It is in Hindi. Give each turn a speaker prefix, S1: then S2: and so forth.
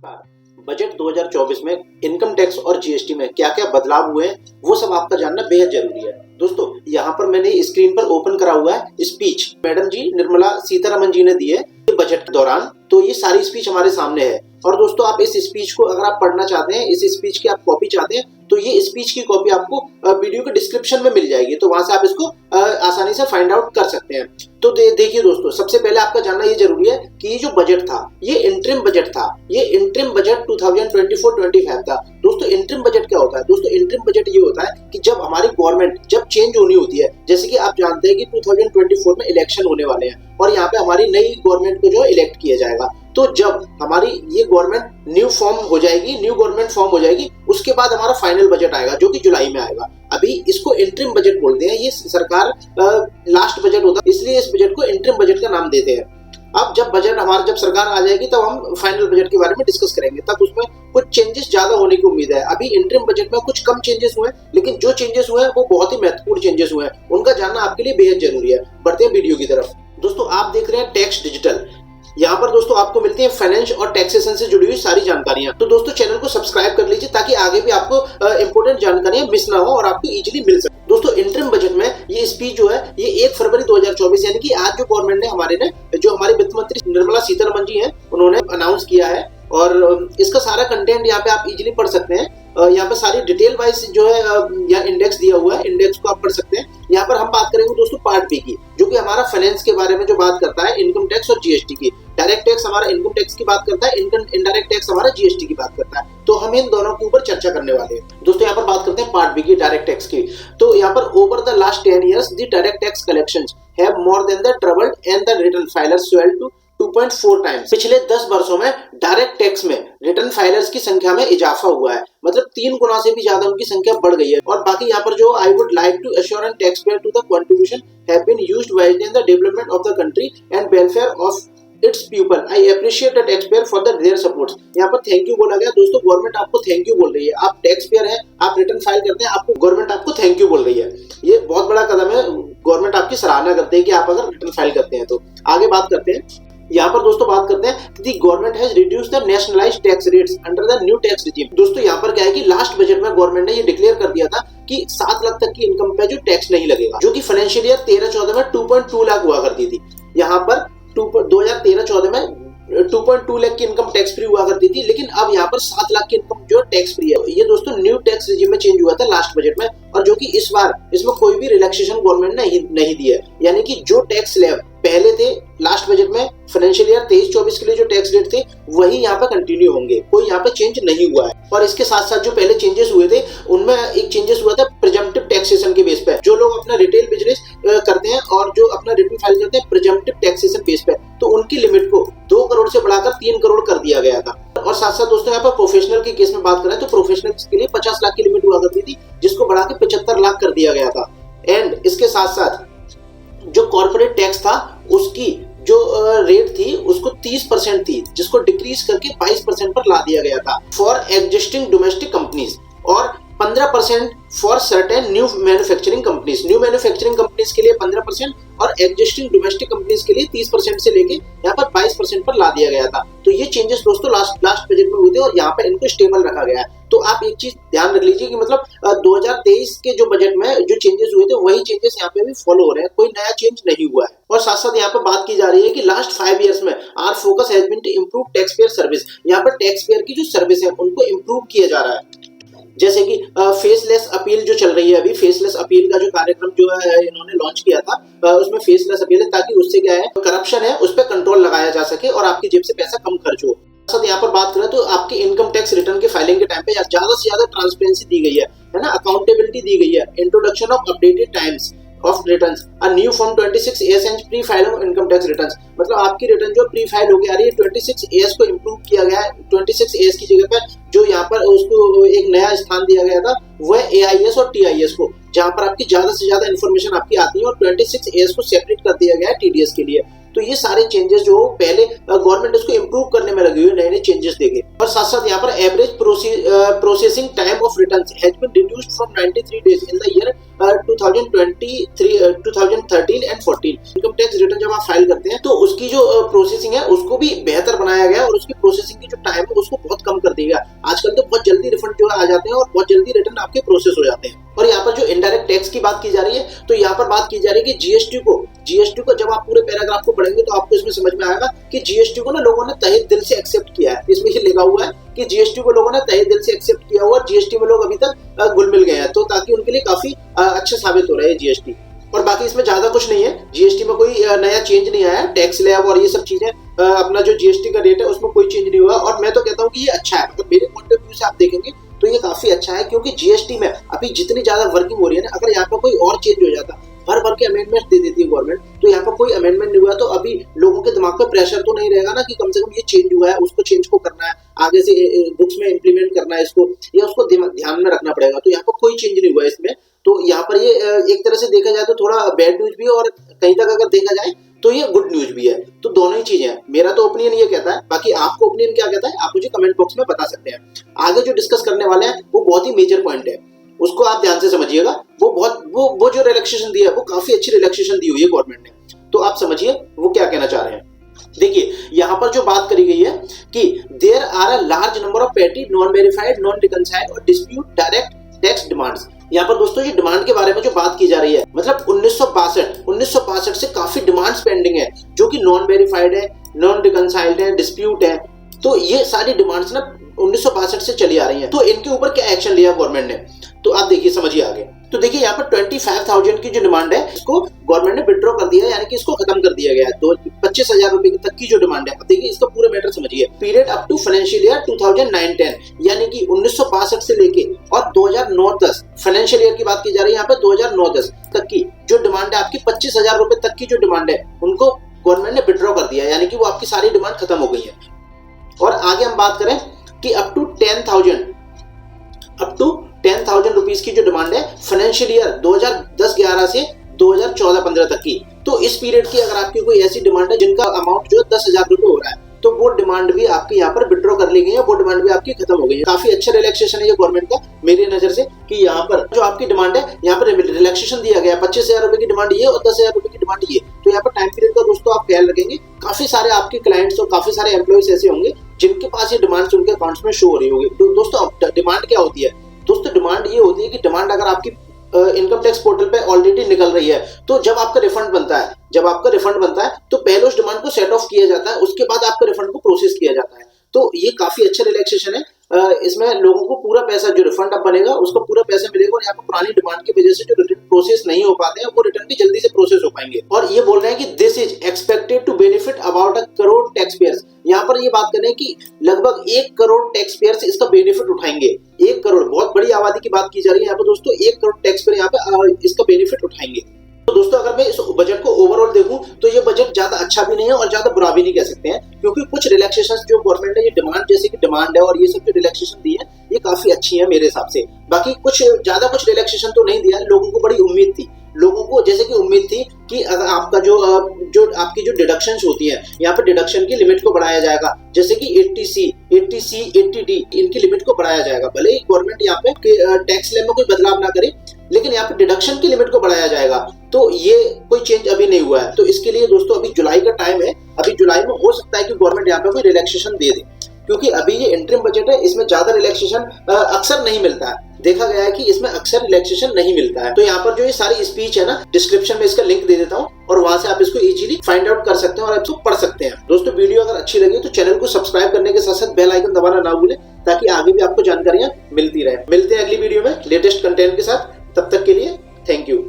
S1: बजट 2024 में इनकम टैक्स और जीएसटी में क्या क्या बदलाव हुए हैं वो सब आपका जानना बेहद जरूरी है। दोस्तों यहाँ पर मैंने स्क्रीन पर ओपन करा हुआ है स्पीच मैडम जी निर्मला सीतारमण जी ने दी है बजट के दौरान। तो ये सारी स्पीच हमारे सामने है और दोस्तों आप इस स्पीच को अगर आप पढ़ना चाहते हैं, इस स्पीच की आप कॉपी चाहते हैं तो ये स्पीच की कॉपी आपको वीडियो के डिस्क्रिप्शन में मिल जाएगी, तो वहां से आप इसको आसानी से फाइंड आउट कर सकते हैं। तो देखिए दोस्तों, सबसे पहले आपका जानना ये जरूरी है कि ये जो बजट था ये इंटरिम बजट था, ये इंटरिम बजट 2024-25 था। दोस्तों इंटरिम बजट क्या होता है? दोस्तों इंटरिम बजट ये होता है कि जब हमारी गवर्नमेंट जब चेंज होनी होती है, जैसे कि आप जानते हैं कि 2024 में इलेक्शन होने वाले हैं और यहाँ पे हमारी नई गवर्नमेंट को जो है इलेक्ट किया जाएगा। तो जब हमारी ये गवर्नमेंट न्यू गवर्नमेंट फॉर्म हो जाएगी उसके बाद हमारा फाइनल बजट आएगा जो कि जुलाई में आएगा। अभी इसको इंटरिम बजट बोलते हैं, ये सरकार लास्ट बजट होता है इसलिए इस बजट को इंटरिम बजट का नाम देते हैं। अब जब सरकार आ जाएगी तब हम फाइनल बजट के बारे में डिस्कस करेंगे, तब उसमें कुछ चेंजेस ज्यादा होने की उम्मीद है। अभी इंटरिम बजट में कुछ कम चेंजेस हुए हैं, लेकिन जो चेंजेस हुए हैं वो बहुत ही महत्वपूर्ण चेंजेस हुए हैं, उनका जानना आपके लिए बेहद जरूरी है। बढ़ते हैं वीडियो की तरफ। दोस्तों आप देख रहे हैं टैक्स डिजिटल। यहाँ पर दोस्तों आपको मिलती है फाइनेंस और टैक्सेशन से जुड़ी हुई सारी जानकारियां। तो दोस्तों चैनल को सब्सक्राइब कर लीजिए ताकि आगे भी आपको इंपोर्टेंट जानकारियां मिस ना हो और आपको इजीली मिल सके। दोस्तों इंटरिम बजट में ये स्पीच जो है ये 1 फरवरी 2024 यानी कि आज जो गवर्नमेंट ने जो हमारे वित्त मंत्री निर्मला सीतारमण जी हैं उन्होंने अनाउंस किया है और इसका सारा कंटेंट यहाँ पे आप इजीली पढ़ सकते हैं। यहाँ पे सारी डिटेल वाइज जो है यहाँ इंडेक्स दिया हुआ है, इंडेक्स को आप पढ़ सकते हैं। यहाँ पर हम बात करेंगे दोस्तों पार्ट बी की, जो कि हमारा फाइनेंस के बारे में जो बात करता है, इनकम टैक्स और जीएसटी की। डायरेक्ट टैक्स हमारा इनकम टैक्स की बात करता है, इनडायरेक्ट टैक्स हमारा जीएसटी की बात करता है। तो हम इन दोनों के ऊपर चर्चा करने वाले हैं। दोस्तों यहाँ पर बात करते हैं पार्ट बी की, डायरेक्ट टैक्स की। तो यहाँ पर over the last 10 years the direct tax collections have more than the troubled and the return filers swelled to 2.4 times. पिछले 10 वर्षों में डायरेक्ट टैक्स में रिटर्न फाइलर्स की संख्या में इजाफा हुआ है, मतलब 3 गुना से भी ज्यादा उनकी संख्या बढ़ गई है। और बाकी यहाँ पर जो I would like to assure and tax payer to the contribution have been used wisely in the development of the country and welfare of its people. I appreciate the tax payer for their support. यहाँ पर थैंक यू बोला गया। दोस्तों गवर्नमेंट आपको थैंक यू बोल रही है, आप टैक्स पेयर हैं, आप रिटर्न फाइल करते हैं, आपको गवर्नमेंट आपको थैंक यू बोल रही है। ये बहुत बड़ा कदम है, गवर्नमेंट आपकी सराहना करते हैं कि आप अगर रिटर्न फाइल करते हैं। तो आगे बात करते हैं। यहाँ पर दोस्तों बात करते हैं कि government has reduced the nationalised tax rates under the new tax regime. दोस्तों यहाँ पर क्या है कि लास्ट बजट में गवर्नमेंट ने ये डिक्लेयर कर दिया था कि 7 लाख तक की इनकम पे जो टैक्स नहीं लगेगा, जो कि फाइनेंशियल ईयर 13-14 में 2.2 लाख हुआ करती थी। यहाँ पर 2013-14 में 2.2 लाख की इनकम टैक्स फ्री हुआ करती थी, लेकिन अब यहाँ पर 7 लाख की इनकम जो टैक्स फ्री है। ये दोस्तों न्यू टैक्स रिजीम में चेंज हुआ था लास्ट बजट में, और जो कि इस बार इसमें कोई भी रिलैक्सेशन गवर्नमेंट ने नहीं दी है। यानी कि जो टैक्स स्लैब पहले थे लास्ट बजट में फाइनेंशियल ईयर 23-24 के लिए जो टैक्स रेट थे वही यहाँ पे कंटिन्यू होंगे, कोई यहाँ पे चेंज नहीं हुआ है। और इसके साथ साथ जो पहले चेंजेस हुए थे उनमें एक चेंजेस हुआ था प्रिजम्पटिव टैक्सेशन के बेस पे। जो लोग अपना रिटेल बिजनेस करते हैं और जो अपना रिटर्न फाइल करते हैं प्रिजम्पटिव टैक्सेशन बेस पे, तो उनकी लिमिट को 2 करोड़ से बढ़ाकर 3 करोड़ कर दिया गया था। और साथ साथ दोस्तों यहाँ पर प्रोफेशनल के केस में बात करें तो प्रोफेशनल के लिए 50 लाख की लिमिट हुआ करती थी, जिसको बढ़ा के 75 लाख कर दिया गया था। एंड इसके साथ साथ जो कॉर्पोरेट टैक्स था उसकी जो रेट थी उसको 30% थी, जिसको डिक्रीज करके 22% पर ला दिया गया था फॉर एग्जिस्टिंग डोमेस्टिक कंपनीज, और 15% for certain new manufacturing companies. New manufacturing companies के लिए 15% और एग्जिस्टिंग डोमेस्टिक कंपनीज के लिए 30% से लेके यहाँ पर 22% पर ला दिया गया था। तो ये चेंजेस दोस्तों लास्ट बजट में हुए थे और यहाँ पर इनको स्टेबल रखा गया है। तो आप एक चीज ध्यान रख लीजिए कि मतलब 2023 के जो बजट में जो चेंजेस हुए थे वही चेंजेस यहाँ पे भी फॉलो हो रहे हैं, कोई नया चेंज नहीं हुआ है। और साथ साथ यहाँ पर बात की जा रही है कि लास्ट 5 years में our focus has been to improve tax payer service. यहाँ पर टैक्स पेयर की जो सर्विस है उनको इम्प्रूव किया जा रहा है। जैसे कि फेसलेस अपील जो चल रही है अभी, फेसलेस अपील का जो कार्यक्रम जो है इन्होंने लॉन्च किया था, उसमें फेसलेस अपील है ताकि उससे क्या है करप्शन है उस पर कंट्रोल लगाया जा सके और आपकी जेब से पैसा कम खर्च हो। साथ यहाँ पर बात करें तो आपके इनकम टैक्स रिटर्न के फाइलिंग के टाइम पे ज्यादा से ज्यादा ट्रांसपेरेंसी दी गई है ना, अकाउंटेबिलिटी दी गई है, introduction of updated times of returns, a new form 26AS and pre filing income tax returns. मतलब आपकी रिटर्न जो प्री फाइल होके आ रही है 26AS को इम्प्रूव किया गया है। 26AS की जगह पर जो यहाँ पर उसको एक नया स्थान दिया गया था वो है AIS और TIS को, जहाँ पर आपकी ज्यादा से ज्यादा इन्फॉर्मेशन आपकी आती है, और 26AS को सेपरेट कर दिया गया है TDS के लिए। तो तो ये सारे चेंजेस जो पहले गवर्नमेंट इसको इम्प्रूव करने में लगी हुई, नए नए चेंजेस देंगे। और साथ साथ यहाँ पर average processing time of returns has been reduced from 93 days in the year 2013 and 14। Income tax return जब आप फाइल करते हैं तो उसकी जो प्रोसेसिंग है उसको भी बेहतर बनाया गया और उसकी प्रोसेसिंग की जो टाइम है उसको बहुत कम कर दिया गया। आजकल तो बहुत जल्दी रिफंड जो आ जाते हैं और बहुत जल्दी रिटर्न आपके प्रोसेस हो जाते हैं। और यहाँ पर जो इनडायरेक्ट टैक्स की बात की जा रही है, तो यहाँ पर बात की जा रही है कि जीएसटी को जब आप पूरे पैराग्राफ को पढ़ेंगे तो आपको इसमें समझ में आएगा कि जीएसटी को ना लोगों ने तहे दिल से एक्सेप्ट किया है। इसमें ये लिखा हुआ है कि जीएसटी को लोगों ने तहे दिल से एक्सेप्ट किया हुआ, जीएसटी में लोग अभी तक घुल मिल गए हैं, तो ताकि उनके लिए काफी अच्छा साबित हो रहा है जीएसटी। और बाकी इसमें ज्यादा कुछ नहीं है, जीएसटी में कोई नया चेंज नहीं आया, टैक्स स्लैब और ये सब चीजें अपना जो जीएसटी का रेट है उसमें कोई चेंज नहीं हुआ। और मैं तो कहता हूँ कि ये अच्छा है, मतलब मेरे पॉइंट ऑफ व्यू से आप देखेंगे तो ये काफी अच्छा है, क्योंकि जीएसटी में अभी जितनी ज्यादा वर्किंग हो रही है ना, अगर यहाँ पर कोई और चेंज हो जाता, भर के अमेंडमेंट दे देती है गवर्नमेंट, तो यहाँ पर कोई अमेंडमेंट नहीं हुआ तो अभी लोगों के दिमाग पे प्रेशर तो नहीं रहेगा ना कि कम से कम ये चेंज हुआ है, उसको चेंज को करना है, आगे से बुक्स में इंप्लीमेंट करना है इसको, या उसको ध्यान में रखना पड़ेगा। तो यहाँ पर कोई चेंज नहीं हुआ है इसमें। तो यहाँ पर ये एक तरह से देखा जाए तो थोड़ा बैड न्यूज भी है और कहीं तक अगर देखा जाए तो ये गुड न्यूज भी है। तो दोनों ही चीजें हैं। मेरा तो ओपिनियन ये कहता है, बाकी आपको ओपिनियन क्या कहता है आप मुझे कमेंट बॉक्स में बता सकते हैं। आगे जो डिस्कस करने वाले हैं वो बहुत ही मेजर पॉइंट है, उसको आप ध्यान से समझिएगा। वो जो रिलैक्सेशन दिया है वो काफी अच्छी रिलैक्सेशन दी हुई है गवर्नमेंट ने, तो आप समझिए वो क्या कहना चाह रहे हैं। देखिए यहाँ पर जो बात करी गई है कि there are a large number of petty non verified non reconciled और डिस्प्यूट डायरेक्ट टैक्स डिमांड्स। यहाँ पर दोस्तों ये डिमांड के बारे में जो बात की जा रही है, मतलब 1962 से काफी डिमांड्स पेंडिंग है जो कि नॉन वेरीफाइड है, नॉन रिकंसाइल्ड है, डिस्प्यूट है। तो ये सारी डिमांड्स ना 1962 से चली आ रही हैं। तो इनके ऊपर क्या एक्शन लिया गवर्नमेंट ने, तो आप देखिए समझिए आगे। तो देखिए यहाँ पर 25,000 की जो डिमांड है इसको गवर्नमेंट ने विड्रॉ कर दिया है, यानी कि इसको खत्म कर दिया गया है। तो 25,000 रुपए तक की जो डिमांड है, अब देखिए इसका पूरा मैटर समझिए। Period up to financial year 2009-10, यानी कि 1962 से लेके और 2009-10 फाइनेंशियल ईयर की बात की जा रही है। यहाँ पे 2009-10 तक की जो डिमांड है आपकी 25,000 रुपए तक की जो डिमांड है उनको गवर्नमेंट ने विड्रॉ कर दिया है, यानी कि वो आपकी सारी डिमांड खत्म हो गई है। और आगे हम बात करें कि अप टू 10,000 रुपीज की जो डिमांड है फाइनेंशियल ईयर 2010-11 से 2014-15 तक की, तो इस पीरियड की अगर आपकी कोई ऐसी डिमांड है जिनका अमाउंट जो 10,000 रुपए हो रहा है, तो वो डिमांड भी आपकी यहाँ पर विड्रॉ कर ली गई है, वो डिमांड भी आपकी खत्म हो गई है। काफी अच्छा रिलैक्सेशन है ये गवर्नमेंट का मेरी नजर से, कि यहाँ पर जो आपकी डिमांड है यहाँ पर रिलैक्सेशन दिया गया है। 25,000 रुपए की डिमांड ये और 10,000 रुपए की डिमांड ये। तो यहाँ पर टाइम पीरियड का दोस्तों आप ख्याल रखेंगे। काफी सारे आपके क्लाइंट्स और काफी सारे एम्प्लॉइज ऐसे होंगे जिनके पास ये डिमांड्स उनके अकाउंट्स में शो हो रही होगी। तो दोस्तों डिमांड क्या होती है दोस्तों, डिमांड ये होती है कि डिमांड अगर आपकी इनकम टैक्स पोर्टल पे ऑलरेडी निकल रही है, तो जब आपका रिफंड बनता है तो पहले उस डिमांड को सेट ऑफ किया जाता है, उसके बाद आपके रिफंड को प्रोसेस किया जाता है। तो ये काफी अच्छा रिलैक्सेशन है। इसमें लोगों को पूरा पैसा जो रिफंड अब बनेगा उसको पूरा पैसा मिलेगा, और यहाँ पर पुरानी डिमांड की वजह से जो रिटर्न प्रोसेस नहीं हो पाते हैं वो रिटर्न भी जल्दी से प्रोसेस हो पाएंगे। और ये बोल रहे हैं कि this is expected to benefit about 1 crore tax payers. यहाँ पर ये बात कर रहे हैं कि लगभग 1 करोड़ टैक्स पेयर्स इसका बेनिफिट उठाएंगे। 1 करोड़ बहुत बड़ी आबादी की बात की जा रही है यहाँ पर दोस्तों। 1 करोड़ टैक्स पेयर यहाँ पे इसका बेनिफिट उठाएंगे। तो दोस्तों अगर मैं इस बजट को ओवरऑल देखूं तो ये बजट ज्यादा अच्छा भी नहीं है और ज्यादा बुरा भी नहीं कह सकते हैं, क्योंकि कुछ रिलैक्सेशंस जो गवर्नमेंट ने ये डिमांड जैसे कि डिमांड है और ये सब जो रिलैक्सेशन दी है ये काफी अच्छी है मेरे हिसाब से। बाकी कुछ रिलैक्सेशन तो नहीं दिया। लोगों को बड़ी उम्मीद थी, लोगों को जैसे कि उम्मीद थी कि अगर आपका जो आपकी जो डिडक्शंस होती है यहाँ पर डिडक्शन की लिमिट को बढ़ाया जाएगा, जैसे कि 80C, 80D इनकी लिमिट को बढ़ाया जाएगा। भले ही गवर्नमेंट यहाँ पे टैक्स स्लैब में कोई बदलाव ना करे, लेकिन यहाँ पे डिडक्शन की लिमिट को बढ़ाया जाएगा। तो ये कोई चेंज अभी नहीं हुआ है। तो इसके लिए दोस्तों अभी जुलाई का टाइम है, अभी जुलाई में हो सकता है कि गवर्नमेंट यहाँ पे कोई रिलैक्सेशन दे दे, क्योंकि अभी ये इंटरिम बजट है, इसमें ज्यादा रिलैक्सेशन अक्सर नहीं मिलता है। देखा गया है कि इसमें अक्सर रिलैक्सेशन नहीं मिलता है। तो यहाँ पर जो ये सारी स्पीच है ना, डिस्क्रिप्शन में इसका लिंक दे देता हूँ और वहां से आप इसको इजीली फाइंड आउट कर सकते हैं और आप इसको पढ़ सकते हैं। दोस्तों वीडियो अगर अच्छी लगी तो चैनल को सब्सक्राइब करने के साथ साथ बेल आइकन दबाना ना भूलें, ताकि आगे भी आपको जानकारियां मिलती रहे। मिलते हैं अगली वीडियो में लेटेस्ट कंटेंट के साथ। तब तक के लिए थैंक यू।